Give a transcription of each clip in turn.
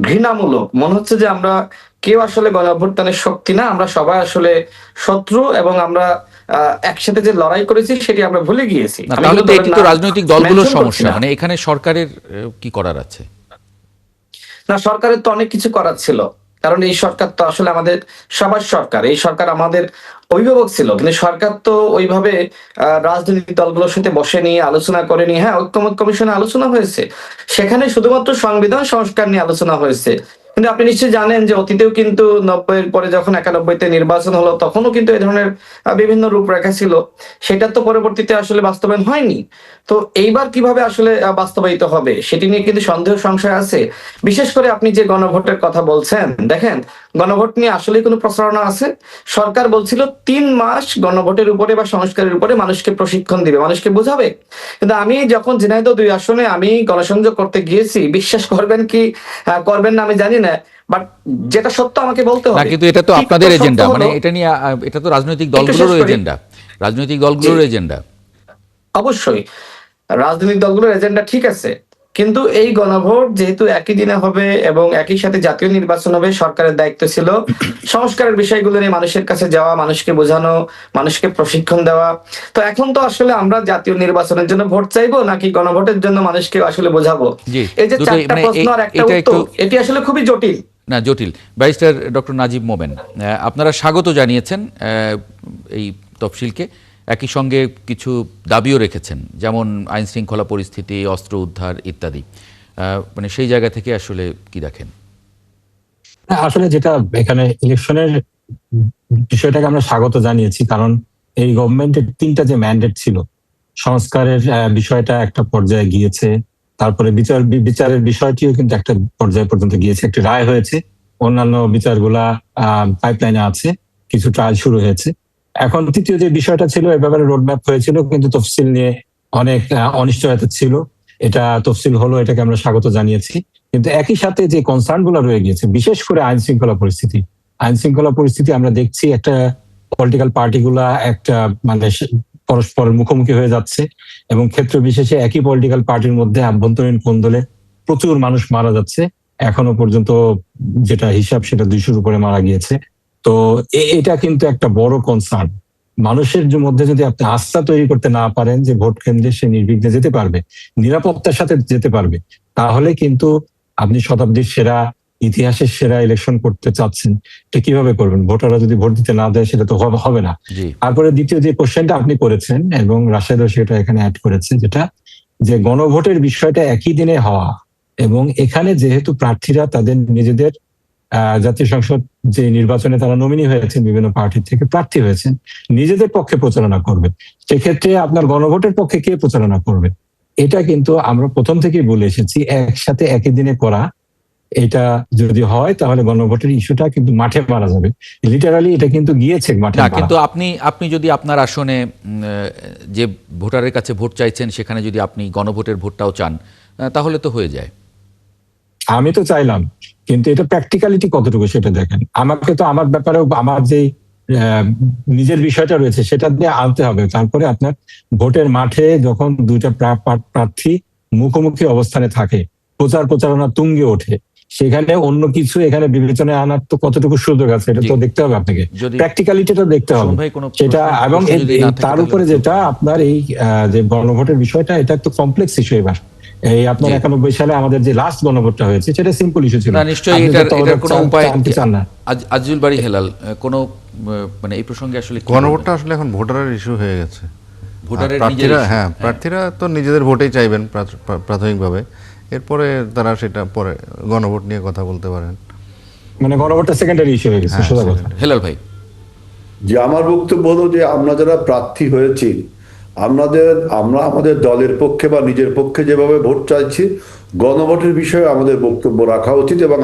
ঘৃণামূলক মনে হচ্ছে যে আমরা কেউ আসলে গণঅভ্যুত্থানের শক্তি না, আমরা সবাই আসলে শত্রু এবং আমরা একসাথে যে লড়াই করেছি সেটি আমরা ভুলে গিয়েছি। না, আমি তাহলে কিন্তু তো দলের এটি তো নাম রাজনৈতিক দলগুলোর মেনশন করছি সমস্যা, না। মানে এখানে সরকারের কি করার আছে? না, সরকারের তো অনেক কিছু করার ছিল। কারণ এই সরকার তো আসলে আমাদের সবার সরকার। এই সরকার আমাদের অভিভাবক ছিল। কিন্তু সরকার তো ওইভাবে রাজনৈতিক দলগুলোর সাথে বসেনি, আলোচনা করেনি। হ্যাঁ, ঐকমত্য কমিশনে আলোচনা হয়েছে। সেখানে শুধুমাত্র সংবিধান সংস্কার নিয়ে আলোচনা হয়েছে। কিন্তু আপনি নিশ্চয়ই জানেন যে অতীতেও কিন্তু ৯০ এর পরে যখন ৯১ তে নির্বাচন হলো তখনও কিন্তু এই ধরনের বিভিন্ন রূপরেখা ছিল। সেটা তো পরবর্তীতে আসলে বাস্তবায়ন হয়নি। তো এইবার কিভাবে আসলে বাস্তবায়িত হবে সেটি নিয়ে কিন্তু সন্দেহ সংশয় আছে। বিশেষ করে আপনি যে গণভোটের কথা বলছেন, দেখেন গণভোট নিয়ে আসলেই কোনো প্রচারণা আছে? সরকার বলছিল ৩ মাস গণভোটের উপরে বা সংস্কারের উপরে মানুষকে প্রশিক্ষণ দিবে, মানুষকে বোঝাবে। কিন্তু আমি যখন ঝিনাইদহ ২ আসনে আমি গণসংযোগ করতে গিয়েছি, বিশ্বাস করবেন কি করবেন না আমি জানি না। বাট যেটা সত্য আমাকে বলতে না, হবে। কিন্তু এটা তো ঠিক আপনাদের তো সত্য এজেন্ডা, মানে হলো, এটা নিয়ে এটা তো রাজনৈতিক একটু শেষ দলগুলোরও করি। এজেন্ডা, রাজনৈতিক জি, দলগুলোর এজেন্ডা। অবশ্যই। রাজনৈতিক দলগুলোর এজেন্ডা ঠিক আছে। কিন্তু এই গণভোট যেহেতু একই দিনে হবে এবং একই সাথে জাতীয় নির্বাচন হবে, সরকারের দায়িত্ব ছিল সংস্কারের বিষয়গুলো নিয়ে মানুষের কাছে যাওয়া, মানুষকে বোঝানো, মানুষকে প্রশিক্ষণ দেওয়া। তো এখন তো আসলে আমরা জাতীয় নির্বাচনের জন্য ভোট চাইবো নাকি গণভোটের জন্য মানুষকে আসলে বোঝাবো? জি, এই যে দুটোই ৪টা মানে প্রশ্ন আর একটা এটা একটু উত্তর, এটি আসলে খুবই জটিল। না জটিল। ব্যারিস্টার ডক্টর নাজিব মোমেন, আপনারা স্বাগত জানিয়েছেন এই তফসিলকে, একই সঙ্গে কিছু দাবিও রেখেছেন, যেমন আইন শৃঙ্খলা পরিস্থিতি, অস্ত্র উদ্ধার ইত্যাদি। মানে সেই জায়গা থেকে আসলে কি দেখেন? আসলে যেটা এখানে ইলেকশনের বিষয়টাকে আমরা স্বাগত জানিয়েছি, কারণ এই গভর্নমেন্টের ৩টা যে ম্যান্ডেট ছিল, সংস্কারের বিষয়টা একটা পর্যায়ে গিয়েছে, তারপরে বিচারের বিষয়টিও কিন্তু একটা পর্যায় পর্যন্ত গিয়েছে, একটি রায় হয়েছে, অন্যান্য বিচারগুলা পাইপলাইনে আছে, কিছু ট্রায়াল শুরু হয়েছে। এখন তৃতীয় যে বিষয়টা ছিল এ ব্যাপারে রোডম্যাপ হয়েছিল, কিন্তু তফসিল নিয়ে অনেক অনিশ্চয়তা ছিল। এটা তফসিল হলো, এটাকে আমরা স্বাগত জানিয়েছি। কিন্তু একই সাথে যে কনসার্ন গুলো রয়ে গিয়েছে, বিশেষ করে আইন শৃঙ্খলা পরিস্থিতি আমরা দেখছি একটা পলিটিক্যাল পার্টি গুলা একটা মানে পরস্পরের মুখোমুখি হয়ে যাচ্ছে, এবং ক্ষেত্র বিশেষে একই পলিটিক্যাল পার্টির মধ্যে আভ্যন্তরীণ কোন্দলে প্রচুর মানুষ মারা যাচ্ছে। এখনো পর্যন্ত যেটা হিসাব সেটা ২০০-র উপরে মারা গিয়েছে। তো এটা কিন্তু একটা বড় কনসার্ন। মানুষের মধ্যে যদি আপনি আস্থা তৈরি করতে না পারেন যে ভোট কেন্দ্রে সে নির্বিঘ্নে যেতে পারবে, নিরাপত্তার সাথে যেতে পারবে, তাহলে কিন্তু আপনি শতাব্দীর সেরা, ইতিহাসের সেরা ইলেকশন করতে চাচ্ছেন, এটা কিভাবে করবেন? ভোটাররা যদি ভোট দিতে না দেয় সেটা তো হবে না। তারপরে দ্বিতীয় যে কোশ্চেনটা আপনি করেছেন এবং রাশেদও সেটা এখানে অ্যাড করেছে, যেটা যে গণভোটের বিষয়টা একই দিনে হওয়া, এবং এখানে যেহেতু প্রার্থীরা তাদের নিজেদের জাতীয় সংসদ যে নির্বাচনে তারা নমিনি হয়েছেন, বিভিন্ন পার্টি থেকে প্রার্থী হয়েছেন, নিজেদের পক্ষে প্রচারণা করবে, সেক্ষেত্রে আপনার গণভোটের পক্ষে কে প্রচারণা করবে? এটা কিন্তু আমরা প্রথম থেকেই বলে এসেছি, একসাথে একই দিনে করা, এটা যদি হয় তাহলে গণভোটের ইস্যুটা কিন্তু মাঠে মারা যাবে। লিটারালি এটা কিন্তু গিয়েছে মাঠে। না, কিন্তু আপনি যদি আপনার আসনে যে ভোটারের কাছে ভোট চাইছেন সেখানে যদি আপনি গণভোটের ভোটটাও চান, তাহলে তো হয়ে যায়। আমি তো চাইলাম, কিন্তু এটা প্র্যাকটিক্যালিটি কতটুকু সেটা দেখেন। আমাকে তো আমার ব্যাপারেও আমার যে নিজের বিষয়টা রয়েছে সেটা দিয়ে আনতে হবে। তারপরে আপনার ভোটের মাঠে যখন দুইটা প্রার্থী মুখোমুখি অবস্থানে থাকে, প্রচারণা তুঙ্গে ওঠে, সেখানে অন্য কিছু এখানে বিবেচনায় আনার তো কতটুকু সুযোগ আছে এটা তো দেখতে হবে আপনাকে, প্র্যাকটিক্যালিটিটা দেখতে হবে সেটা। এবং তার উপরে যেটা আপনার এই যে গণভোটের বিষয়টা, এটা তো কমপ্লেক্স ইস্যু। এবার এই আপনার ৯১ সালে আমাদের যে লাস্ট গণভোটটা হয়েছে সেটা সিম্পল ইস্যু ছিল না, নিশ্চয়ই এটার কোনো উপায় আজিজুল বাড়ি হেলাল কোনো মানে এই প্রসঙ্গে আসলে গণভোটটা আসলে এখন ভোটারের ইস্যু হয়ে গেছে। ভোটারের প্রার্থীরা তো নিজেদের ভোটেই চাইবেন প্রাথমিকভাবে, এরপরে তারা সেটা পরে গণভোট নিয়ে কথা বলতে পারেন। মানে গণভোটটা সেকেন্ডারি ইস্যু হয়ে গেছে। সোজা কথা। হেলাল ভাই, যে আমার বক্তব্য হলো যে আমরা যারা প্রার্থী হয়েছি, আমরা আমাদের দলের পক্ষে বা নিজের পক্ষে যেভাবে ভোট চাইছি, গণভোটের বিষয়ে আমাদের বক্তব্য রাখা উচিত। এবং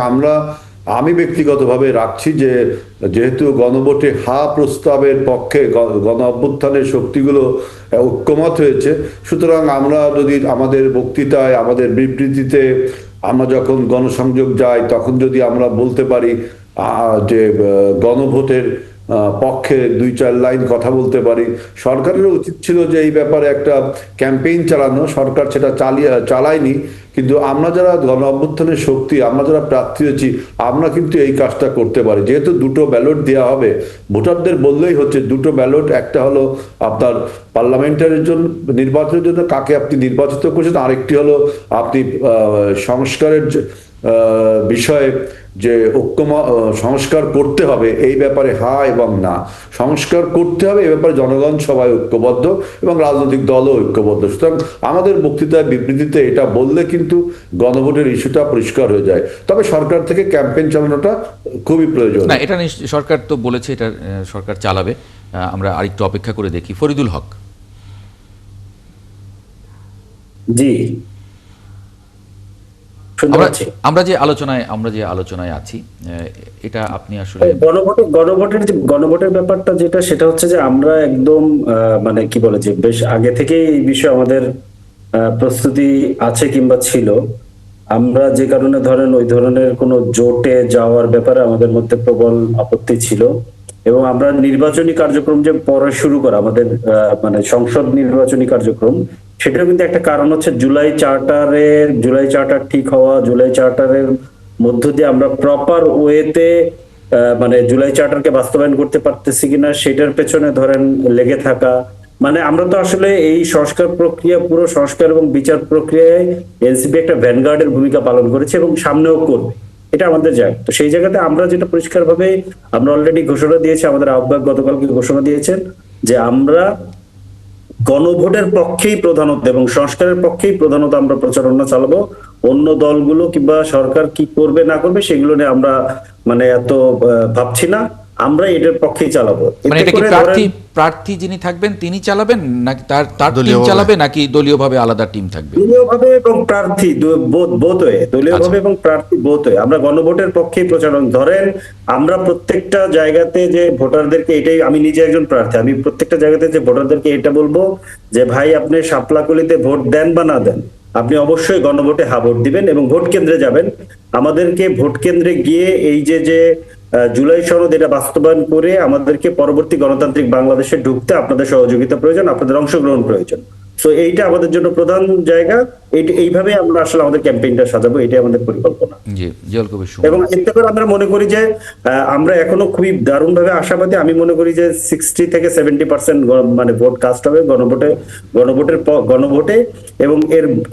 আমি ব্যক্তিগতভাবে রাখছি যে যেহেতু গণভোটে প্রস্তাবের পক্ষে গণ অভ্যুত্থানের শক্তিগুলো ঐক্যমত হয়েছে, সুতরাং আমরা যদি আমাদের বক্তৃতায়, আমাদের বিবৃতিতে, আমরা যখন গণসংযোগ যাই তখন যদি আমরা বলতে পারি যে গণভোটের পক্ষে 2-4 লাইন কথা বলতে পারি। সরকারের উচিত ছিল যে এই ব্যাপারে একটা ক্যাম্পেইন চালানো, সরকার সেটা চালায়নি। কিন্তু আমরা যারা গণ অভ্যুত্থানের শক্তি, আমরা যারা প্রার্থী হয়েছি, আমরা কিন্তু এই কাজটা করতে পারি। যেহেতু 2টো ব্যালট দেওয়া হবে, ভোটারদের বললেই হচ্ছে 2টো ব্যালট, একটা হলো আপনার পার্লামেন্টারির জন্য, নির্বাচনের জন্য কাকে আপনি নির্বাচিত করছেন, আরেকটি হলো আপনি সংস্কারের বিষয়ে যে সংস্কার করতে হবে এই ব্যাপারে হ্যাঁ এবং না। সংস্কার করতে হবে এই ব্যাপারে জনগণ সবাই ঐক্যবদ্ধ এবং রাজনৈতিক দলও ঐক্যবদ্ধ। সুতরাং আমাদের বক্তৃতায় বিবৃতিতে এটা বললে কিন্তু গণভোটের ইস্যুটা পরিষ্কার হয়ে যায়। তবে সরকার থেকে ক্যাম্পেইন চালানোটা খুবই প্রয়োজন। না, এটা সরকার তো বলেছে এটা সরকার চালাবে। আমরা আরেকটু অপেক্ষা করে দেখি। ফরিদুল হক। জি, শুনতে পাচ্ছি। আমরা যে আলোচনায় আছি, এটা আপনি আসলে গণভোটের ব্যাপারটা যেটা, সেটা হচ্ছে যে আমরা একদম মানে কি বলে যে বেশ আগে থেকেই এই বিষয়ে আমাদের প্রস্তুতি আছে কিংবা ছিল। আমরা যে কারণে ধরেন ওই ধরনের কোনো জোটে যাওয়ার ব্যাপারে আমাদের মধ্যে প্রবল আপত্তি ছিল, এবং আমরা নির্বাচনী কার্যক্রম যে পরে শুরু করা আমাদের মানে সংসদ নির্বাচনী কার্যক্রম, সেটার কিন্তু একটা কারণ হচ্ছে জুলাই চার্টার ঠিক হওয়া, জুলাই চার্টারের মধ্য দিয়ে আমরা প্রপার ওয়েতে মানে জুলাই চার্টারকে বাস্তবায়ন করতে পারতেছি কিনা সেটার পেছনে ধরেন লেগে থাকা। মানে আমরা তো আসলে এই সংস্কার প্রক্রিয়া, পুরো সংস্কার এবং বিচার প্রক্রিয়ায় এনসিপি একটা ভ্যানগার্ডের ভূমিকা পালন করেছে এবং সামনেও করবে, এটা আমাদের জায়গা। তো সেই জায়গাতে আমরা যেটা পরিষ্কারভাবে আমরা অলরেডি ঘোষণা দিয়েছি, আমাদের আহ্বায়ক গতকালকে ঘোষণা দিয়েছেন যে আমরা গণভোটের পক্ষেই প্রধানত এবং সংস্কারের পক্ষেই প্রধানত আমরা প্রচারণা চালাবো। অন্য দলগুলো কিংবা সরকার কি করবে না করবে সেগুলো নিয়ে আমরা মানে এত ভাবছি না, আমরা এটার পক্ষেই চালাবো। মানে এটা কি প্রার্থী যিনি থাকবেন তিনি চালাবেন, নাকি তার টিম চালাবে, নাকি দলীয়ভাবে আলাদা টিম থাকবে? দলীয়ভাবে এবং প্রার্থী বোধ হয়ে, দলীয়ভাবে এবং প্রার্থী বোধ হয়ে আমরা গণভোটের পক্ষেই প্রচারণ। ধরেন আমরা প্রত্যেকটা জায়গাতে যে ভোটারদেরকে, এটাই, আমি নিজে একজন প্রার্থী, আমি প্রত্যেকটা জায়গাতে যে ভোটারদেরকে এটা বলবো যে ভাই আপনি শাপলাকলিতে ভোট দেন বা না দেন, আপনি অবশ্যই গণভোটে হা ভোট দিবেন এবং ভোট কেন্দ্রে যাবেন। আমাদেরকে ভোট কেন্দ্রে গিয়ে এই যে জুলাই সনদ এটা বাস্তবায়ন করে আমাদেরকে পরবর্তী গণতান্ত্রিক বাংলাদেশে ঢুকতে আপনাদের সহযোগিতা প্রয়োজন, আপনাদের অংশগ্রহণ প্রয়োজন। সো এইটা আমাদের জন্য প্রধান জায়গা। এইভাবে আমরা আসলে আমাদের ক্যাম্পেইনটা সাজাবো, এটাই আমাদের পরিকল্পনা। জি, জিয়াউল কবির সুমন। এবং এতে করে আমরা মনে করি যে আমরা এখনো খুবই দারুণভাবে আশাবাদী। আমি মনে করি যে 60 থেকে 70% মানে ভোট কাস্ট হবে গণভোটে, এবং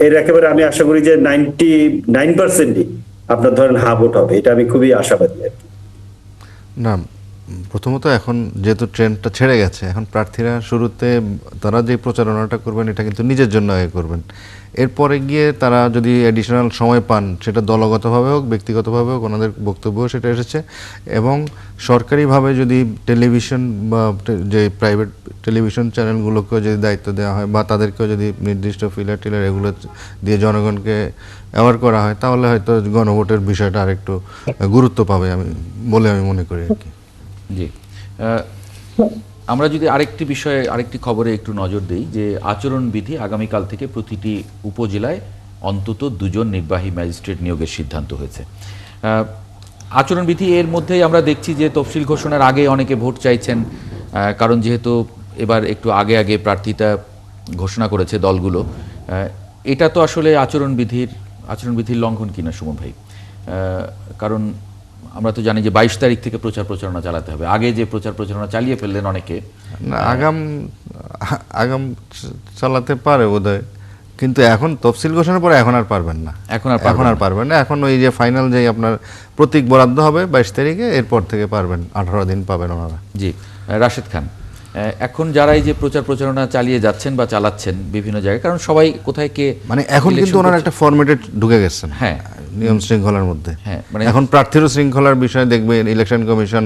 এর একেবারে আমি আশা করি যে 99%ই আপনার ধরেন হা ভোট হবে, এটা আমি খুবই আশাবাদী আর কি। না, প্রথমত এখন যেহেতু ট্রেন্ডটা ছেড়ে গেছে, এখন প্রার্থীরা শুরুতে তারা যে প্রচারণাটা করবেন এটা কিন্তু নিজের জন্য আগে করবেন। এরপরে গিয়ে তারা যদি অ্যাডিশনাল সময় পান, সেটা দলগতভাবে হোক ব্যক্তিগতভাবে হোক, ওনাদের বক্তব্য সেটা এসেছে। এবং সরকারিভাবে যদি টেলিভিশন বা যে প্রাইভেট টেলিভিশন চ্যানেলগুলোকেও যদি দায়িত্ব দেওয়া হয় বা তাদেরকেও যদি নির্দিষ্ট ফিলার টিলার এগুলো দিয়ে জনগণকে অ্যাওয়ার করা হয়, তাহলে হয়তো গণভোটের বিষয়টা আরেকটু গুরুত্ব পাবে বলে আমি মনে করি আর কি। জি, আমরা যদি আরেকটি খবরে একটু নজর দিই, যে আচরণবিধি আগামীকাল থেকে প্রতিটি উপজেলায় অন্তত 2 জন নির্বাহী ম্যাজিস্ট্রেট নিয়োগের সিদ্ধান্ত হয়েছে। আচরণবিধি এর মধ্যেই আমরা দেখছি যে তফসিল ঘোষণার আগে অনেকে ভোট চাইছেন, কারণ যেহেতু এবার একটু আগে প্রার্থিতা ঘোষণা করেছে দলগুলো। এটা তো আসলে আচরণবিধির লঙ্ঘন কিনা সুমন ভাই? কারণ আমরা তো জানি যে 22 তারিখ থেকে প্রচারণা চালাতে হবে। আগে যে প্রচারণা চালিয়ে ফেললেন অনেকে। না, আগাম চালাতে পারে বোধহয়, কিন্তু এখন তফসিল ঘোষণার পরে এখন আর পারবেন না। এখন আর পারবেন না। এখন ওই যে ফাইনাল যে আপনার প্রতীক বরাদ্দ হবে 22 তারিখে, এরপর থেকে পারবেন, 18 দিন পাবেন ওনারা। জি, রাশেদ খান, এখন যারা এই যে প্রচারণা চালিয়ে যাচ্ছেন বা চালাচ্ছেন বিভিন্ন জায়গায়, কারণ সবাই কোথায় কে, মানে এখন কিন্তু ওনারা একটা ফরম্যাটে ঢুকে গেছেন, হ্যাঁ, নিয়ম শৃঙ্খলার মধ্যে। হ্যাঁ, মানে এখন প্রার্থীরও শৃঙ্খলার বিষয় দেখবেন, ইলেকশন কমিশন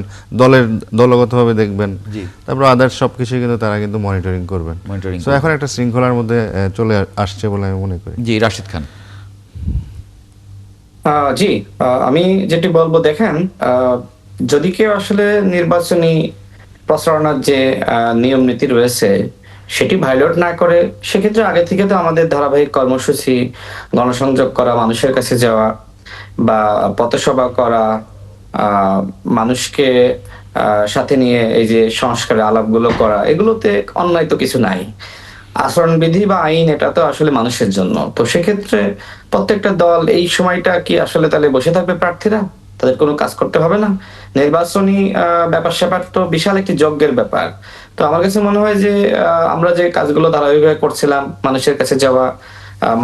দলগতভাবে দেখবেন, তারপর আদার্স সবকিছু কিন্তু তারা কিন্তু মনিটরিং করবেন। তো এখন একটা শৃঙ্খলার মধ্যে চলে আসছে বলে আমি মনে করি। জি, রাশেদ খান। জি, আমি যেটি বলবো, দেখেন, যদি কেউ আসলে নির্বাচনী প্রচারণার যে নিয়ম নীতি রয়েছে সেটি ভায়োলেট না করে, সেক্ষেত্রে আগে থেকে তো আমাদের ধারাবাহিক কর্মসূচি, গণসংযোগ করা, মানুষের কাছে যাওয়া বা পথসভা করা, মানুষকে সাথে নিয়ে এই যে সংস্কারের আলাপগুলো করা, এগুলোতে অন্যায় তো কিছু নাই। আচরণবিধি বা আইন এটা তো আসলে মানুষের জন্য। তো সেক্ষেত্রে প্রত্যেকটা দল এই সময়টা কি আসলে তাহলে বসে থাকবে প্রার্থীরা? তাদের কোনো কাজ করতে হবে না? নির্বাচনী ব্যাপার স্যাপার তো বিশাল একটি যজ্ঞের ব্যাপার। তো আমার কাছে মনে হয় যে আমরা যে কাজগুলো ধারাবাহিকভাবে করছিলাম, মানুষের কাছে যাওয়া,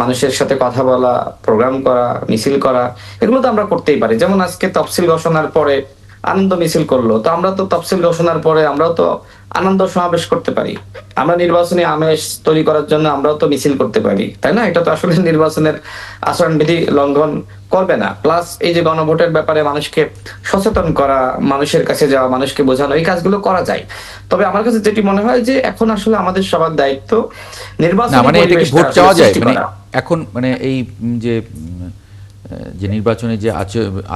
মানুষের সাথে কথা বলা, প্রোগ্রাম করা, মিছিল করা, এগুলো তো আমরা করতেই পারি। যেমন আজকে তফসিল ঘোষণার পরে আনন্দ মিছিল করলো, তো আমরা তো তফসিল ঘোষণার পরে আমরাও তো আনন্দ সমাবেশ করতে পারি। আমরা নির্বাচনী আমেজ তৈরি করার জন্য আমরাও তো মিছিল করতে পারি, তাই না? এটা তো আসলে নির্বাচনের আচরণবিধি লঙ্ঘন করবে না। প্লাস এই যে গণভোটের ব্যাপারে মানুষকে সচেতন করা, মানুষের কাছে যাওয়া, মানুষকে বোঝানো, এই কাজগুলো করা যায়। তবে আমার কাছে যেটি মনে হয় যে এখন আসলে আমাদের সবার দায়িত্ব না নির্বাচনী মানে এটা কি পরিবেশটা ভোট আসলে চাওয়া যায় সৃষ্টি মানে করা। এখন মানে এই যে নির্বাচনে যে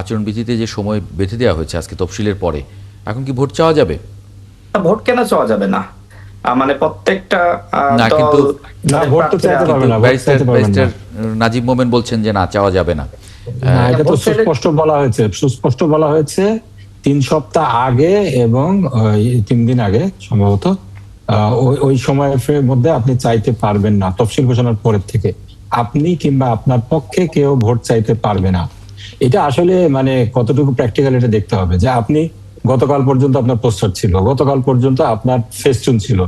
আচরণবিধিতে যে সময় বেঁধে দেওয়া হয়েছে আজকে তফসিলের পরে, এখন কি ভোট চাওয়া যাবে? ভোট কেন চাওয়া যাবে না? মানে প্রত্যেকটা না, দল কিন্তু না, তাদের ভোট তো প্রার্থীরা- চাইতে পারবে না, ভোট ব্যারিস্টার চাইতে পারবেন না। নাজিব মোমেন বলছেন যে না, চাওয়া যাবে না। না, এটা তো ভোট চাইলে- সুস্পষ্ট বলা হয়েছে 3 সপ্তাহ আগে এবং 3 দিন আগে সম্ভবত ওই সময়ের মধ্যে আপনি চাইতে পারবেন না। তফসিল ঘোষণার পরের থেকে আপনি কিংবা আপনার পক্ষে কেউ ভোট চাইতে পারবে না। এটা আসলে মানে কতটুকু প্র্যাকটিক্যাল এটা দেখতে হবে যে আপনি গতকাল পর্যন্ত আপনার পোস্টার ছিল, গতকাল পর্যন্ত আপনার ফেস্টুন ছিল।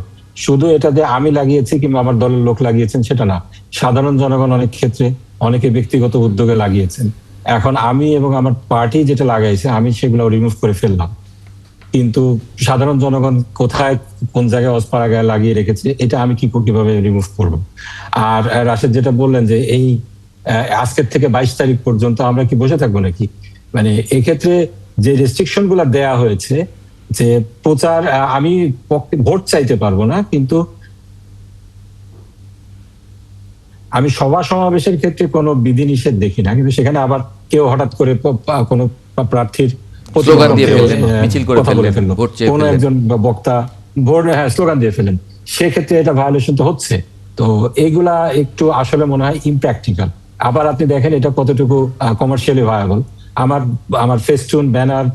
শুধু এটা যে আমি লাগিয়েছি কিংবা আমার দলের লোক লাগিয়েছেন সেটা না, সাধারণ জনগণ অনেক ক্ষেত্রে অনেকে ব্যক্তিগত উদ্যোগে লাগিয়েছেন। এখন আমি এবং আমার পার্টি যেটা লাগাইছে আমি সেগুলো রিমুভ করে ফেললাম, কিন্তু সাধারণ জনগণ কোথায় কোন জায়গায় অস্পারাগায় লাগিয়ে রেখেছে এটা আমি কিভাবে রিমুভ করব? আর রাশেদ যেটা বললেন যে এই আজকের থেকে 22 তারিখ পর্যন্ত আমরা কি বসে থাকবো নাকি? মানে এক্ষেত্রে যে রেস্ট্রিকশন গুলা দেয়া হয়েছে যে প্রচার, আমি ভোট চাইতে পারবো না, কিন্তু আমি সভা সমাবেশের ক্ষেত্রে কোনো বিধিনিষেধ দেখি না। কিন্তু সেখানে আবার কেউ হঠাৎ করে কোনো প্রার্থীর স্লোগান দিয়ে প্রতিপক্ষে, ফেললেন, মিছিল করে কথা বলে ফেললেন, ফেললো, ভোট চেয়ে কোনো ফেললেন। একজন বক্তা ভোট স্লোগান দিয়ে ফেলেন, সেক্ষেত্রে এটা ভায়োলেশন তো হচ্ছে। তো এইগুলা একটু আসলে মনে হয় ইমপ্র্যাকটিক্যাল। আবার আপনি দেখেন এটা কতটুকু কমার্শিয়ালি ভায়াবল। আমার ফেস্টুন, ব্যানার,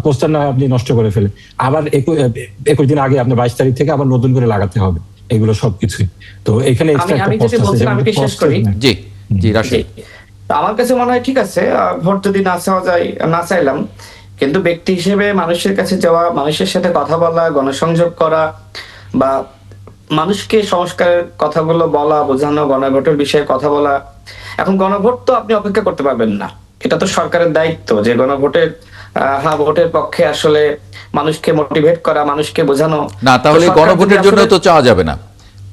পোস্টার না হয় আপনি নষ্ট করে ফেলেন, আবার 21 দিন আগে আপনার 22 তারিখ থেকে আবার নতুন করে লাগাতে হবে এগুলো সবকিছুই। তো এখানে এক্সট্রা একটা আমি কষ্ট যদি আছে, বলছিলাম, আমি কি শেষ করি? জি জি রাশেদ। জি। তো আমার কাছে মনে হয় ঠিক আছে, ভোট যদি না চাওয়া যায়, না চাইলাম, কিন্তু ব্যক্তি হিসেবে মানুষের কাছে যাওয়া, মানুষের সাথে কথা বলা, গণসংযোগ করা বা মানুষকে সংস্কারের কথাগুলো বলা, বোঝানো, গণভোটের বিষয়ে কথা বলা। এখন গণভোট তো আপনি অপেক্ষা করতে পারবেন না, এটা তো সরকারের দায়িত্ব যে গণভোটের হ্যাঁ ভোটের পক্ষে আসলে মানুষকে মোটিভেট করা, মানুষকে বোঝানো। না, তাহলে তো সরকার গণভোটের যদি জন্য আসলে- তো চাওয়া যাবে না,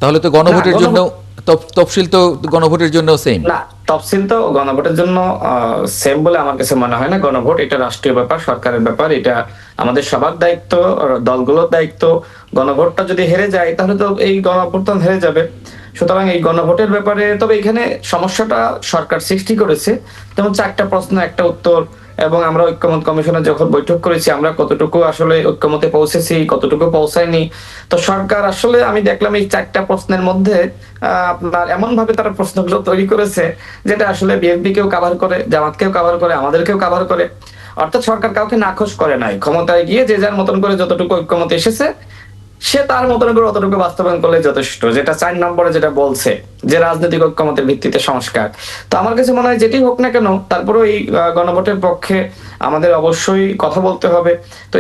তাহলে তো গণভোটের না, জন্য তফসিল তো গণভোটের জন্য সেম। না, তফসিল তো গণভোটের জন্য সেম বলে আমার কাছে মনে হয় না। গণভোট এটা রাষ্ট্রীয় ব্যাপার, সরকারের ব্যাপার, এটা আমাদের সবার দায়িত্ব, দলগুলোর দায়িত্ব। গণভোটটা যদি হেরে যায় তাহলে তো এই গণঅভ্যুত্থান হেরে যাবে। সুতরাং এই গণভোটের ব্যাপারে, তবে এখানে সমস্যাটা সরকার সৃষ্টি করেছে, যেমন 4টা প্রশ্ন 1টা উত্তর, এবং আমরা ঐক্যমত কমিশনে যখন বৈঠক করেছি আমরা কতটুকু আসলে ঐক্যমতে পৌঁছেছি, কতটুকু পৌঁছায়নি। তো সরকার আসলে আমি দেখলাম এই 4টা প্রশ্নের মধ্যে আপনার এমন ভাবে তারা প্রশ্নগুলো তৈরি করেছে যেটা আসলে বিএনপি কেও কভার করে, জামাতকেও কভার করে, আমাদেরকেও কভার করে। অর্থাৎ সরকার কাউকে নাখোশ করে নাই, ক্ষমতায় গিয়ে যে যার মতন করে যতটুকু ঐক্যমতে এসেছে সে তার মতন করে অতটুকু বাস্তবায়ন করলে যথেষ্ট, যেটা 4 নম্বরে যেটা বলছে যে রাজনৈতিক ঐক্যমতের ভিত্তিতে সংস্কার। তো আমার কাছে মনে হয় যেটি হোক না কেন, তারপরেও এই গণভোটের পক্ষে আমাদের অবশ্যই কথা বলতে হবে। তো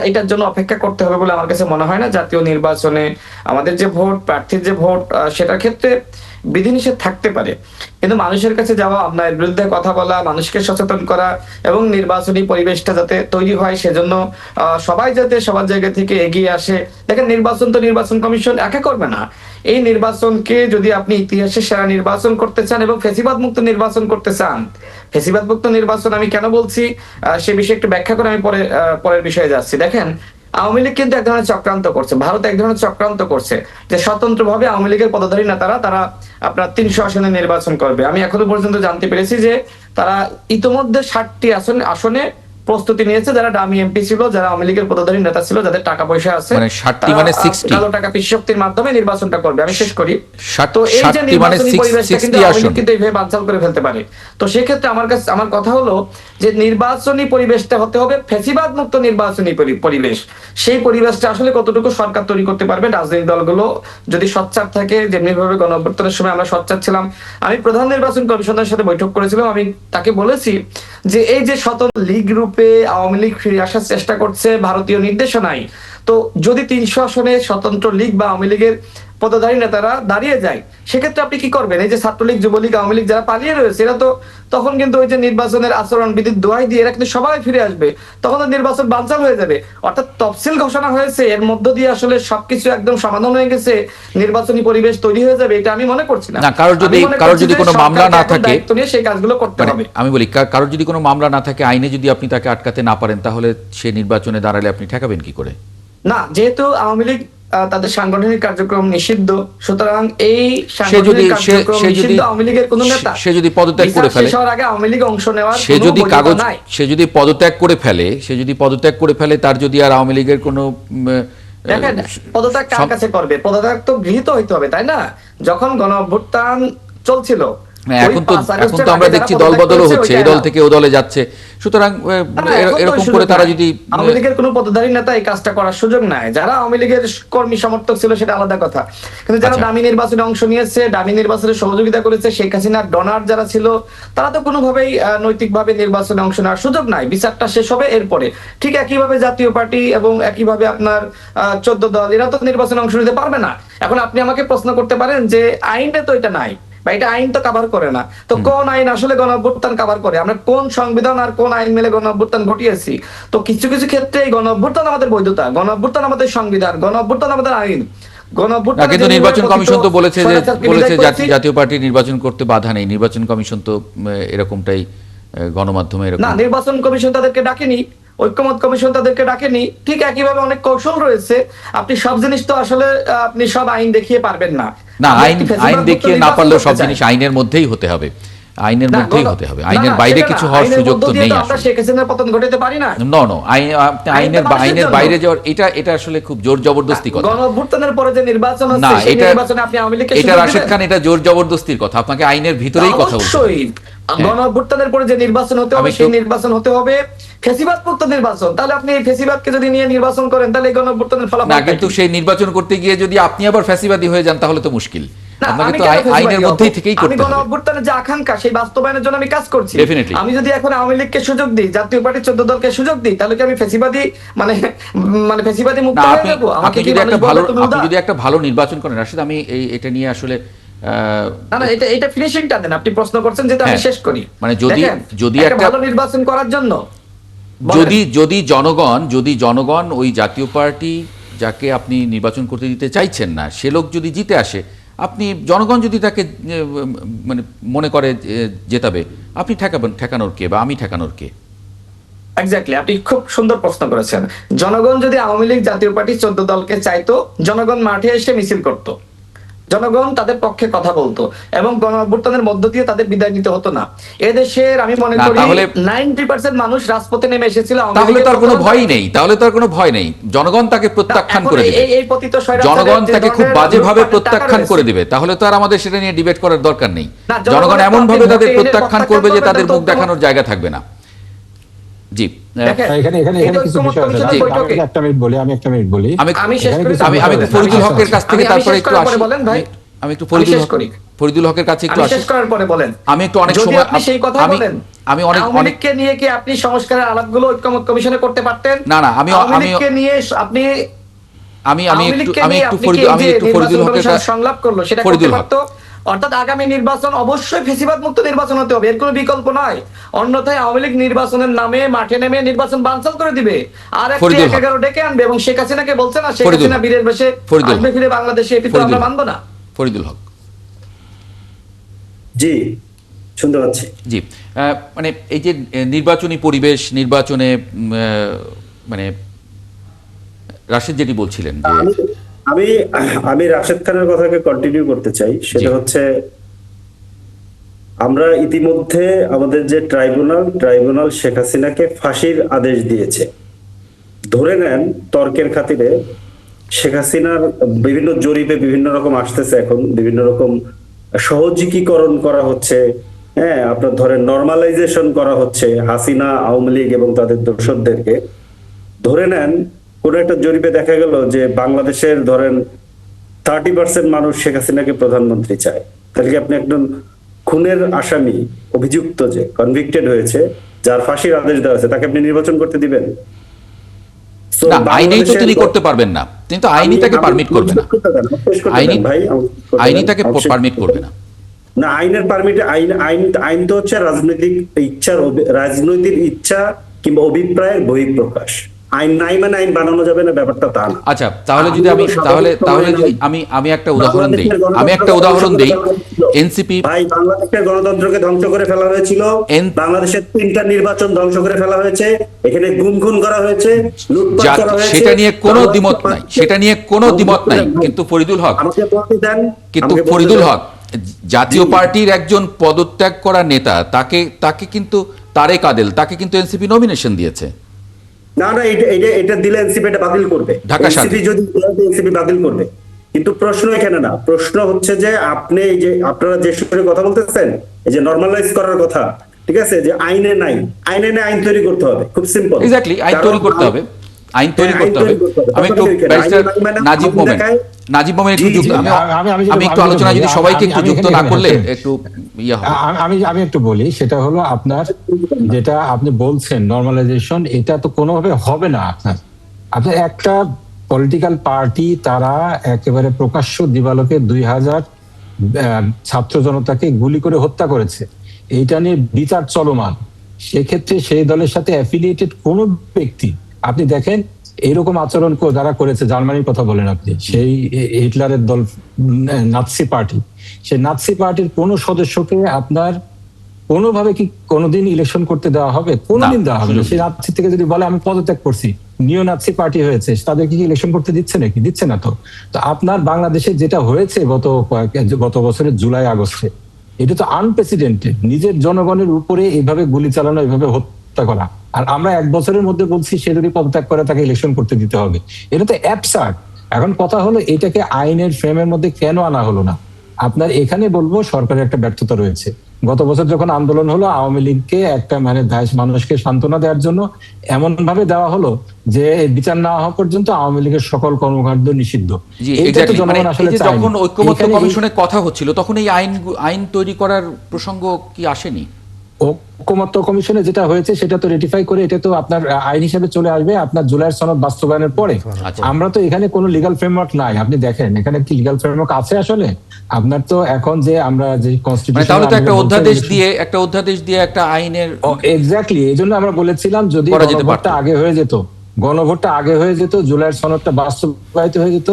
এটার জন্য অপেক্ষা করতে হবে বলে আমার কাছে মনে হয় না। জাতীয় নির্বাচনে আমাদের যে ভোট, প্রার্থীর যে ভোট, সেটার ক্ষেত্রে বিধিনিষেধ থাকতে পারে, কিন্তু মানুষের কাছে যাওয়া, অন্যায়ের বিরুদ্ধে কথা বলা, মানুষকে সচেতন করা এবং নির্বাচনী পরিবেশটা যাতে তৈরি হয় সেজন্য সবাই যাতে সবার জায়গা থেকে এগিয়ে আসে। দেখেন, নির্বাচন তো নির্বাচন কমিশন একা করবে না। এই নির্বাচনকে যদি আপনি ইতিহাসে সেরা নির্বাচন করতে চান এবং ফ্যাসিবাদ মুক্ত নির্বাচন করতে চান, ফ্যাসিবাদ মুক্ত নির্বাচন আমি কেন বলছি সে বিষয়ে একটু ব্যাখ্যা করে আমি পরের বিষয়ে যাচ্ছি। দেখেন, আওয়ামী লীগ কিন্তু এক ধরনের চক্রান্ত করছে, ভারত এক ধরনের চক্রান্ত করছে যে স্বতন্ত্রভাবে আওয়ামী লীগের পদধারী নেতারা তারা আপনার 300 আসনে নির্বাচন করবে। আমি এখনো পর্যন্ত জানতে পেরেছি যে তারা ইতোমধ্যে 60টি আসনে প্রস্তুতি নিয়েছে যারা ডামি এমপি ছিল, যারা আওয়ামী লীগের পদধারী নেতা ছিল, যাদের টাকা পয়সা আছে, মানে 60 মানে 60 কালো টাকা পিস শক্তির মাধ্যমে নির্বাচনটা করবে। আমি শেষ করি। 60 তো এই যে 60 মানে নির্বাচনী 60 পরিবেশটা কিন্তু 60 আওয়ামী লীগ আসন। কিন্তু এইভাবে বানচাল করে ফেলতে পারে। তো সেক্ষেত্রে আমার কথা হলো যে নির্বাচনী পরিবেশটা হতে হবে ফ্যাসিবাদ মুক্ত নির্বাচনী পরিবেশ। সেই পরিবেশটা আসলে কতটুকু সরকার তৈরি করতে পারবে, রাজনৈতিক দলগুলো যদি সোচ্চার থাকে, যেমনি ভাবে গণঅভ্যুত্থানের সময় আমরা সোচ্চার ছিলাম। আমি প্রধান নির্বাচন কমিশনের সাথে বৈঠক করেছিলাম, আমি তাকে বলেছি যে এই যে স্বতন্ত্র লীগ রূপে আওয়ামী লীগ ফিরে আসার চেষ্টা করছে ভারতীয় নির্দেশনায়, তো যদি 300 আসনে স্বতন্ত্র লীগ বা আওয়ামী লীগের পদধারী নেতারা দাঁড়িয়ে যায়, সেক্ষেত্রে আপনি কি করবেন? এই যে ছাত্রলীগ, যুবলীগ, আওয়ামী লীগ যারা পালিয়ে রয়েছে, এরা তো তখন কিন্তু ওই যে নির্বাচনের আচরণ বিধির দোহাই দিয়ে এরা কিন্তু সবাই ফিরে আসবে, তখন তো নির্বাচন বানচাল হয়ে যাবে। অর্থাৎ তফসিল ঘোষণা হয়েছে, এর মধ্য দিয়ে আসলে সবকিছু একদম সমাধান হয়ে গেছে, নির্বাচনী পরিবেশ তৈরি হয়ে যাবে, এটা আমি মনে করছি না। না, কারোর যদি কোনো মামলা না থাকে, দায়িত্ব নিয়ে সেই কাজগুলো করতে মানে হবে। আমি বলি কারোর যদি কোনো মামলা না থাকে, আইনে যদি আপনি তাকে আটকাতে না পারেন, তাহলে সে নির্বাচনে দাঁড়ালে আপনি ঠেকাবেন কি করে? না, যেহেতু আওয়ামী লীগ তাদের সাংগঠনিক কার্যক্রম নিষিদ্ধ, সুতরাং এই সে যদি সাংগঠনিক কার্যক্রম নিষিদ্ধ আওয়ামী লীগের কোনো নেতা সে যদি পদত্যাগ করে বিচার ফেলে, শেষ হওয়ার আগে আওয়ামী লীগ অংশ নেওয়ার সে কোনো যদি বৈধতা নাই। সে যদি পদত্যাগ করে ফেলে, তার যদি আর আওয়ামী লীগের কোনো দেখেন, পদত্যাগ কার কাছে করবে? পদত্যাগ তো গৃহীত হইতে হবে, তাই না? যখন গণ অভ্যুত্থান চলছিল, এখন তো আমরা দেখছি দল বদলও হচ্ছে, এই দল থেকে ও দলে যাচ্ছে। সুতরাং এরকম করে তারা যদি আওয়ামী লীগের কোনো পদধারী নেতা এই কাজটা করার সুযোগ নাই। যারা আওয়ামী লীগের কর্মী সমর্থক ছিল সেটা আলাদা কথা, কিন্তু যারা দামি নির্বাচনে অংশ নিয়েছে, দামি নির্বাচনে সহযোগিতা করেছে, শেখ হাসিনার ডোনার যারা ছিল, তারা তো কোনোভাবেই নৈতিকভাবে নির্বাচনে অংশ নেওয়ার সুযোগ নাই। বিচারটা শেষ হবে এরপরে। ঠিক একইভাবে জাতীয় পার্টি এবং একইভাবে আপনার 14 দল, এরা তো নির্বাচনে অংশ নিতে পারবে না। এখন আপনি আমাকে প্রশ্ন করতে পারেন যে আইনে তো এটা নাই বা এটা আইন তো কভার করে না, তো কোন আইন আসলে গণঅভ্যুত্থান কভার করে? আমরা কোন সংবিধান আর কোন আইন মেলে গণঅভ্যুত্থান ঘটিয়েছি? তো কিছু কিছু ক্ষেত্রে এই গণঅভ্যুত্থান আমাদের বৈধতা, গণঅভ্যুত্থান আমাদের সংবিধান, গণঅভ্যুত্থান আমাদের আইন। কিন্তু নির্বাচন কমিশন তো বলেছে জাতীয় পার্টি নির্বাচন করতে বাধা নেই। নির্বাচন কমিশন তো এরকমটাই গণমাধ্যমে এরকম। না, নির্বাচন কমিশন তাদেরকে ডাকেনি, ঐক্যমত কমিশন তাদেরকে ডাকেনি। ঠিক একইভাবে অনেক কৌশল রয়েছে। আপনি সব জিনিস তো আসলে আপনি সব আইন দেখিয়ে পারবেন না। না, আইন দেখিয়ে না পারলেও সব জিনিস আইনের মধ্যেই হতে হবে, আইনের মধ্যেই হতে হবে। আইনের বাইরে কিছু হওয়ার সুযোগ তো নেই। আমরা শেখ হাসিনার পতন ঘটাতে পারি না। নো, আইনের বাইরে যাওয়ার এটা আসলে খুব জোর জবরদস্তি কথা। গণঅভ্যুত্থানের পরে যে নির্বাচন হচ্ছে, না, সেই নির্বাচনে আপনি আওয়ামী লীগকে এটা রাশেদ খান, এটা জোর জবরদস্তির কথা। আপনাকে আইনের ভিতরেই কথা বলতে হবে। গণঅভ্যুত্থানের পরে যে নির্বাচন হতে হবে, সেই নির্বাচন হতে হবে ফ্যাসিবাদ মুক্ত নির্বাচন। তাহলে আপনি এই ফ্যাসিবাদকে যদি নিয়ে নির্বাচন করেন, তাহলে এই গণঅভ্যুত্থানের ফলাফল না, কিন্তু সেই নির্বাচন করতে গিয়ে যদি আপনি আবার ফ্যাসিবাদী হয়ে যান, তাহলে তো মুশকিল। আপনাকে তো আইনের মধ্যেই থেকেই করতে হবে। আমি গণঅভ্যুত্থানের যে আকাঙ্ক্ষা, সেই বাস্তবায়নের জন্য আমি কাজ করছি। Definitely. আমি যদি এখন আওয়ামী লীগকে সুযোগ দিই, জাতীয় পার্টির 14 দলকে সুযোগ দিই, তাহলে কি আমি ফ্যাসিবাদী মানে ফ্যাসিবাদী মুক্ত হয়ে যাব? আমাকে কি আপনি যদি একটা ভালো নির্বাচন করেন রাশিদ, আমি এটা নিয়ে আসলে না, এটা ফিনিশিংটা দেন। আপনি প্রশ্ন করছেন যেটা আমি শেষ করি। মানে যদি একটা ভালো নির্বাচন করার জন্য যদি জনগণ ওই জাতীয় পার্টি যাকে আপনি নির্বাচন করতে দিতে চাইছেন না, সে লোক যদি জিতে আসে, আপনি জনগণ যদি তাকে মানে মনে করে জেতাবে, আপনি ঠেকানোর কে বা আমি ঠেকানোর কে? এক্স্যাক্টলি, আপনি খুব সুন্দর প্রশ্ন করেছেন। জনগণ যদি আওয়ামী লীগ, জাতীয় পার্টি 14 দলকে চাইতো, জনগণ মাঠে এসে মিছিল করত, জনগণ তাদের পক্ষে কথা বলতো এবং গণঅভ্যুত্থানের মধ্য দিয়ে তাদের বিদায় নিতে হতো না। এদেশের আমি মনে করি 90% মানুষ রাজপথে নেমে এসেছিল। তাহলে তার কোনো ভয় নেই। জনগণ তাকে প্রত্যাখ্যান করে দিবে, জনগণ তাকে খুব বাজেভাবে প্রত্যাখ্যান করে দিবে। তাহলে তো আর আমাদের সেটা নিয়ে ডিবেট করার দরকার নেই। জনগণ এমন ভাবে তাদের প্রত্যাখ্যান করবে যে তাদের মুখ দেখানোর জায়গা থাকবে না। জি, এখানে কিছু বিষয় আছে। আমি একটা মিনিট বলি। আমি ফরিদুল হকের কাছ থেকে তারপরে একটু আসি। আমি একটু ফরিদুল হকের কাছে একটু আসি। আমি একটু অনেক সময় আমি অনেককে নিয়ে কি আপনি সংস্কারের আলাপগুলো ঐক্যমত কমিশনে করতে পারতেন? না, আমি একটু ফরিদুল হকের কাছে সংলাপ করলো, সেটা করতে পারতো। অর্থাৎ আগামী নির্বাচন অবশ্যই ফ্যাসিবাদ মুক্ত নির্বাচন হতে হবে, এর কোনো বিকল্প নাই। অন্যথায় আওয়ামী লীগ নির্বাচনের নামে মাঠে নেমে নির্বাচন বানচাল করে দিবে, আর 11 ডেকে আনবে এবং শেখ হাসিনাকে বলছে না, শেখ হাসিনা বীরের বেশে আসবে ফিরে বাংলাদেশে, এটি তো আমরা মানবো না। ফরিদুল হক, জি শুনতে পাচ্ছি। জি, মানে এই যে নির্বাচনী পরিবেশ, নির্বাচনে মানে রাশেদ যেটি বলছিলেন যে আমি রাশেদ খানের কথাকে কন্টিনিউ করতে চাই। সেটা হচ্ছে আমরা ইতিমধ্যে আমাদের যে ট্রাইব্যুনাল শেখ হাসিনাকে ফাঁসির আদেশ দিয়েছে। ধরে নেন তর্কের খাতিরে শেখ হাসিনার বিভিন্ন জরিপে বিভিন্ন রকম আসতেছে, এখন বিভিন্ন রকম সহজীকরণ করা হচ্ছে, হ্যাঁ আপনার ধরেন নর্মালাইজেশন করা হচ্ছে হাসিনা, আওয়ামী লীগ এবং তাদের দোসরদেরকে। ধরে নেন কোন একটা জরিপে দেখা গেল যে বাংলাদেশের ধরেন 30% মানুষ শেখ হাসিনাকে প্রধানমন্ত্রী চায়, তাহলে কি আপনি একজন খুনের আসামি, অভিযুক্ত যে কনভিক্টেড হয়েছে, যার ফাঁসির আদেশ দেওয়া হয়েছে, তাকে আপনি নির্বাচন করতে দিবেন? So, না, আইনেই তো তিনি বাংলাদেশের- করতে পারবেন না, কিন্তু আইনি তাকে পারমিট করবে না। আইনি আইনি তাকে পারমিট করবে না। না, আইনের পারমিটে আইন তো হচ্ছে রাজনৈতিক রাজনৈতিক ইচ্ছা কিংবা অভিপ্রায়ের বহিঃপ্রকাশ। আইন নাই মানে আইন বানানো যাবে না, ব্যাপারটা তা না। আচ্ছা, তাহলে যদি আমি তাহলে যদি আমি একটা উদাহরণ দিই, এনসিপি ভাই, বাংলাদেশের গণতন্ত্রকে ধ্বংস করে ফেলা হয়েছিল, বাংলাদেশের 3টা নির্বাচন ধ্বংস করে ফেলা হয়েছে, এখানে গুম খুন করা হয়েছে, লুটপাট করা হয়েছে, সেটা নিয়ে কোনো দ্বিমত নাই, সেটা নিয়ে কোনো দ্বিমত নাই। কিন্তু ফরিদুল হক, আমাকে বলতে দেন, কিন্তু আমাকে বলতে ফরিদুল দেন। হক জাতীয় পার্টির একজন পদত্যাগ করা নেতা, তাকে কিন্তু তারেক আদেল তাকে কিন্তু এনসিপি নমিনেশন দিয়েছে। না না, এটা দিলে এনসিপি এটা বাতিল করবে। ঢাকা এনসিপি যদি এনসিপি বাতিল করবে, কিন্তু প্রশ্ন এখানে না। প্রশ্ন হচ্ছে যে আপনি এই যে আপনারা যে সুরে কথা বলতেছেন, এই যে নরমালাইজ করার কথা, ঠিক আছে, যে আইনে নাই, আইন তৈরি করতে হবে, খুব সিম্পল। এক্স্যাক্টলি, আইন তৈরি করতে হবে, আইন তৈরি করতে হবে। আমি একটু ব্যারিস্টার নাজিব মোমেন একটু যুক্ত, আমি একটু আলোচনা যদি সবাইকে একটু যুক্ত না করলে একটু ইয়া হবে। আমি একটু বলি, সেটা হলো আপনার যেটা আপনি বলছেন নরমালাইজেশন, এটা তো কোনোভাবে হবে না। আপনার একটা পলিটিক্যাল পার্টি তারা একেবারে প্রকাশ্য দিবালোকে 2000 ছাত্র জনতাকে গুলি করে হত্যা করেছে, এইটা নিয়ে বিচার চলমান। সেক্ষেত্রে সেই দলের সাথে অ্যাফিলিয়েটেড কোনো ব্যক্তি, আপনি দেখেন এরকম আচরণ যারা করেছে, জার্মানির কথা বলেন আপনি, সেই হিটলারের দল নাৎসি পার্টি, সেই নাৎসি পার্টির কোনো সদস্যকে আপনার কোনোভাবে কি কোনোদিন ইলেকশন করতে দেওয়া হবে? কোনোদিন দেওয়া হবে না। সেই নাৎসি থেকে যদি বলে আমি পদত্যাগ করছি, নিও নাৎসি পার্টি হয়েছে, তাদেরকে কি ইলেকশন করতে দিচ্ছে নাকি? দিচ্ছে না তো। তো আপনার বাংলাদেশে যেটা হয়েছে গত বছরের জুলাই আগস্টে, এটা তো আনপ্রেসিডেন্টেড। নিজের জনগণের উপরে এইভাবে গুলি চালানো, এইভাবে হত্যা করা, আর আমরা 1 বছরের মধ্যে বলছি সে যদি পদত্যাগ করে তাকে ইলেকশন করতে দিতে হবে। এটা তো অ্যাবসার্ড। এখন কথা হলো এটাকে আইনের ফ্রেমের মধ্যে কেন আনা হলো না? আপনার এখানে বলবো সরকারের একটা ব্যর্থতা রয়েছে। গত বছর যখন আন্দোলন হলো, আওয়ামী লীগকে একটা মানুষকে সান্ত্বনা দেওয়ার জন্য এমন ভাবে দেওয়া হলো যে বিচার না হওয়া পর্যন্ত আওয়ামী লীগের সকল কর্মকাণ্ড নিষিদ্ধ। জি, এইটা তো এক্স্যাক্টলি, জনগণ মানে আসলে এই যে চায়নি। যখন ঐক্যমত্য এখানে কমিশনের কথা হচ্ছিল, তখন এই আইন তৈরি করার প্রসঙ্গ কি আসেনি? ঐক্যমত্য কমিশনে যেটা হয়েছে সেটা তো রেটিফাই করে এটা তো আপনার আইন হিসেবে চলে আসবে আপনার জুলাইয়ের সনদ বাস্তবায়নের পরে। আচ্ছা। আমরা তো এখানে কোনো লিগ্যাল ফ্রেমওয়ার্ক নাই। আপনি দেখেন এখানে কি লিগ্যাল ফ্রেমওয়ার্ক আছে আসলে? আপনার তো এখন যে আমরা যে মানে কনস্টিটিউশন, তাহলে তো একটা অধ্যাদেশ দিয়ে একটা আইনের এক্স্যাক্টলি, এই জন্য আমরা বলেছিলাম যদি করা যেতে গণভোটটা পারতো। আগে হয়ে যেত, জুলাইয়ের সনদটা বাস্তবায়িত হয়ে যেত,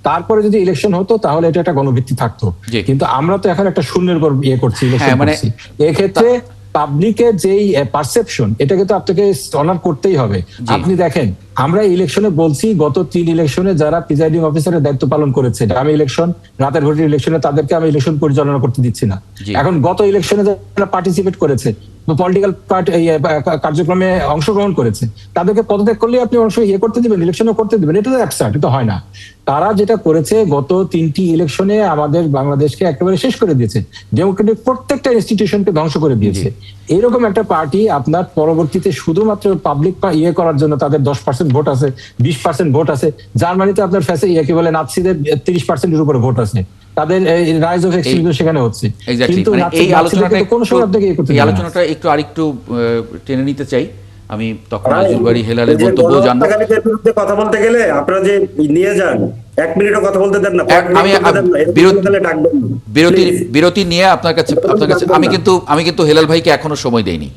তারপরে যদি ইলেকশন হতো তাহলে এটা একটা গণভিত্তি থাকতো। জি। কিন্তু আমরা তো এখন একটা শূন্যের উপর করছি, ইলেকশন মানে করছি। এক্ষেত্রে পাবলিকের যেই পারসেপশন, এটাকে তো আপনাকে অনার করতেই হবে। জি। আপনি দেখেন আমরা ইলেকশনে বলছি, গত 3 ইলেকশনে যারা প্রিজাইডিং অফিসারের দায়িত্ব পালন করেছে, আমি ইলেকশন, রাতের ভোটের ইলেকশনে, তাদেরকে আমি ইলেকশন পরিচালনা করতে দিচ্ছি না। জি। এখন গত ইলেকশনে যারা পার্টিসিপেট করেছে, পলিটিক্যাল পার্টি কার্যক্রমে অংশগ্রহণ করেছে, তাদেরকে পদত্যাগ করলে আপনি করতে দিবেন, ইলেকশনও করতে দিবেন? এটা তো অ্যাবসার্ড, এটা হয় না। তারা যেটা করেছে গত 3টি ইলেকশনে আমাদের বাংলাদেশকে একেবারে শেষ করে দিয়েছে, ডেমোক্রেটিক প্রত্যেকটা ইনস্টিটিউশনকে ধ্বংস করে দিয়েছে। এরকম একটা পার্টি আপনার পরবর্তীতে শুধুমাত্র পাবলিক করার জন্য তাদের 10% ভোট আছে, 20% ভোট আছে। জার্মানিতে আপনার কি বলে নাৎসিদের 30%-এর উপরে ভোট আছে, তাদের রাইজ অফ এক্সট্রিমিজম সেখানে হচ্ছে। এক্স্যাক্টলি, কিন্তু মানে এই আলোচনাটা কোনো সময় আপনাকে এই আলোচনাটা আরেকটু টেনে নিতে চাই আমি। তখন আজিজুল বারী হেলালের বক্তব্য জানবো। গণহত্যাকারীদের বিরুদ্ধে কথা বলতে গেলে আপনারা যে নিয়ে যান, 1 মিনিটও কথা বলতে দেন না, আমি বিরতি নিয়ে আপনার কাছে আমি কিন্তু হেলাল ভাইকে এখনো সময় দেইনি।